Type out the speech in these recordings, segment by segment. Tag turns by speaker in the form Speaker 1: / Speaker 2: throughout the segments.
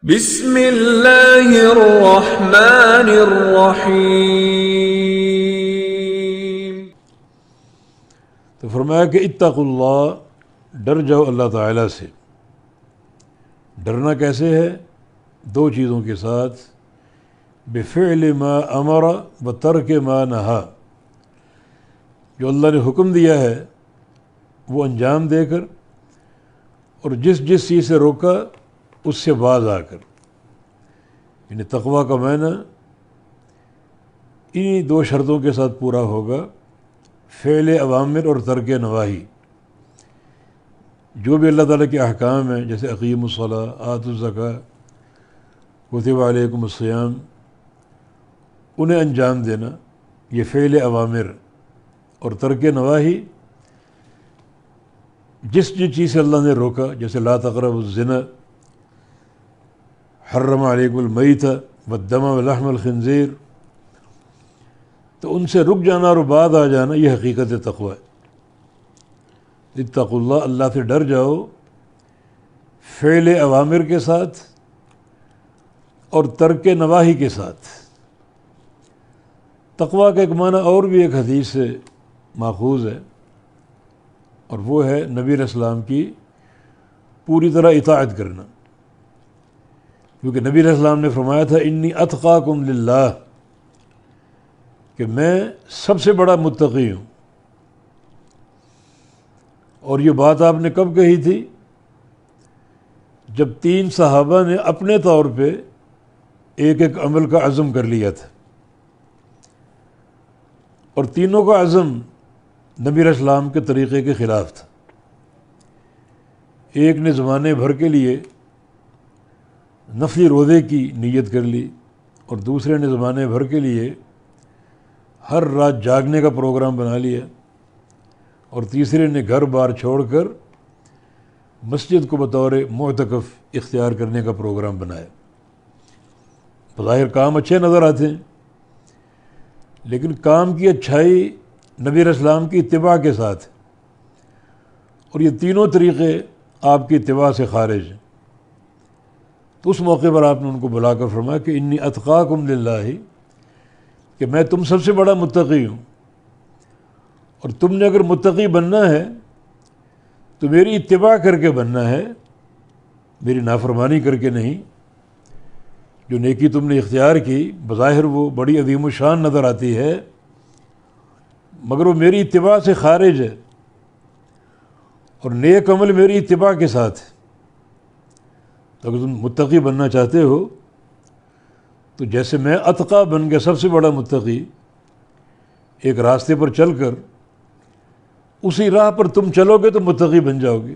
Speaker 1: بسم اللہ الرحمن الرحیم۔
Speaker 2: تو فرمایا کہ اتقوا اللہ، ڈر جاؤ اللہ تعالیٰ سے۔ ڈرنا کیسے ہے؟ دو چیزوں کے ساتھ، بفعل ما امر و ترک ما نہا۔ جو اللہ نے حکم دیا ہے وہ انجام دے کر، اور جس جس چیز سے روکا اس سے باز آ کر۔ یعنی تقویٰ کا معنی انہی دو شرطوں کے ساتھ پورا ہوگا، فعل اوامر اور ترک نواہی۔ جو بھی اللہ تعالیٰ کے احکام ہیں، جیسے اقیموا الصلاۃ، آتوا الزکوٰۃ، کتب علیکم الصیام، انہیں انجام دینا، یہ فعل اوامر۔ اور ترک نواہی، جس چیز سے اللہ نے روکا، جیسے لا تقربوا الزنا، حرم علیکم المیتۃ والدم ولحم الخنزیر، تو ان سے رک جانا اور بعد آ جانا، یہ حقیقت تقویٰ ہے۔ اتقوا اللہ، اللہ سے ڈر جاؤ، فعل اوامر کے ساتھ اور ترک نواہی کے ساتھ۔ تقویٰ کا ایک معنی اور بھی ایک حدیث سے ماخوذ ہے، اور وہ ہے نبی علیہ السلام کی پوری طرح اطاعت کرنا۔ کیونکہ نبی علیہ السلام نے فرمایا تھا انی اتقاکم للہ، کہ میں سب سے بڑا متقی ہوں۔ اور یہ بات آپ نے کب کہی تھی؟ جب 3 صحابہ نے اپنے طور پہ ایک ایک عمل کا عزم کر لیا تھا، اور تینوں کا عزم نبی علیہ السلام کے طریقے کے خلاف تھا۔ ایک نے زمانے بھر کے لیے نفلی روزے کی نیت کر لی، اور دوسرے نے زمانے بھر کے لیے ہر رات جاگنے کا پروگرام بنا لیا، اور تیسرے نے گھر بار چھوڑ کر مسجد کو بطور معتکف اختیار کرنے کا پروگرام بنایا۔ بظاہر کام اچھے نظر آتے ہیں، لیکن کام کی اچھائی نبی علیہ السلام کی اتباع کے ساتھ، اور یہ تینوں طریقے آپ کی اتباع سے خارج ہیں۔ تو اس موقع پر آپ نے ان کو بلا کر فرمایا کہ انی اتقاکم للہ، کہ میں تم سب سے بڑا متقی ہوں، اور تم نے اگر متقی بننا ہے تو میری اتباع کر کے بننا ہے، میری نافرمانی کر کے نہیں۔ جو نیکی تم نے اختیار کی، بظاہر وہ بڑی عظیم الشان نظر آتی ہے، مگر وہ میری اتباع سے خارج ہے، اور نیک عمل میری اتباع کے ساتھ ہے۔ تو اگر تم متقی بننا چاہتے ہو تو جیسے میں اتقیٰ بن گیا، سب سے بڑا متقی، ایک راستے پر چل کر اسی راہ پر تم چلو گے تو متقی بن جاؤ گے۔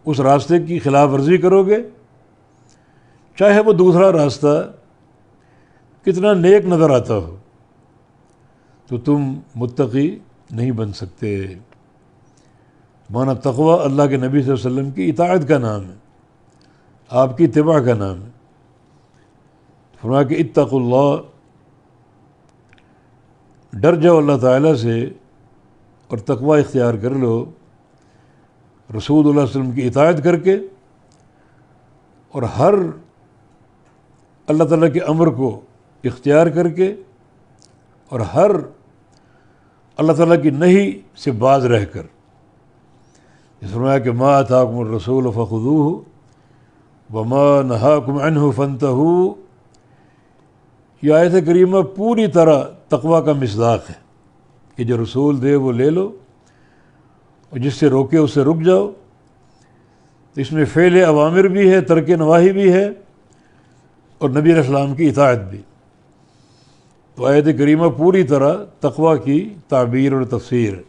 Speaker 2: اس راستے کی خلاف ورزی کرو گے، چاہے وہ دوسرا راستہ کتنا نیک نظر آتا ہو، تو تم متقی نہیں بن سکتے۔ مانا تقویٰ اللہ کے نبی صلی اللہ علیہ وسلم کی اطاعت کا نام ہے، آپ کی اتباع کا نام ہے۔ فرمایا کہ اتقوا اللہ، ڈر جاؤ اللہ تعالیٰ سے، اور تقویٰ اختیار کر لو رسول اللہ صلی اللہ علیہ وسلم کی اطاعت کر کے، اور ہر اللہ تعالیٰ کے امر کو اختیار کر کے، اور ہر اللہ تعالیٰ کی نہی سے باز رہ کر۔ اس فرمایا کہ ما آتاکم الرسول فخذوہ وما نہاکم عنہ فانتہوا۔ یہ آیت کریمہ پوری طرح تقویٰ کا مصداق ہے کہ جو رسول دے وہ لے لو، اور جس سے روکے اس سے رک جاؤ۔ تو اس میں فعل اوامر بھی ہے، ترک نواہی بھی ہے، اور نبی علیہ السلام کی اطاعت بھی۔ تو آیت کریمہ پوری طرح تقویٰ کی تعبیر اور تفسیر ہے۔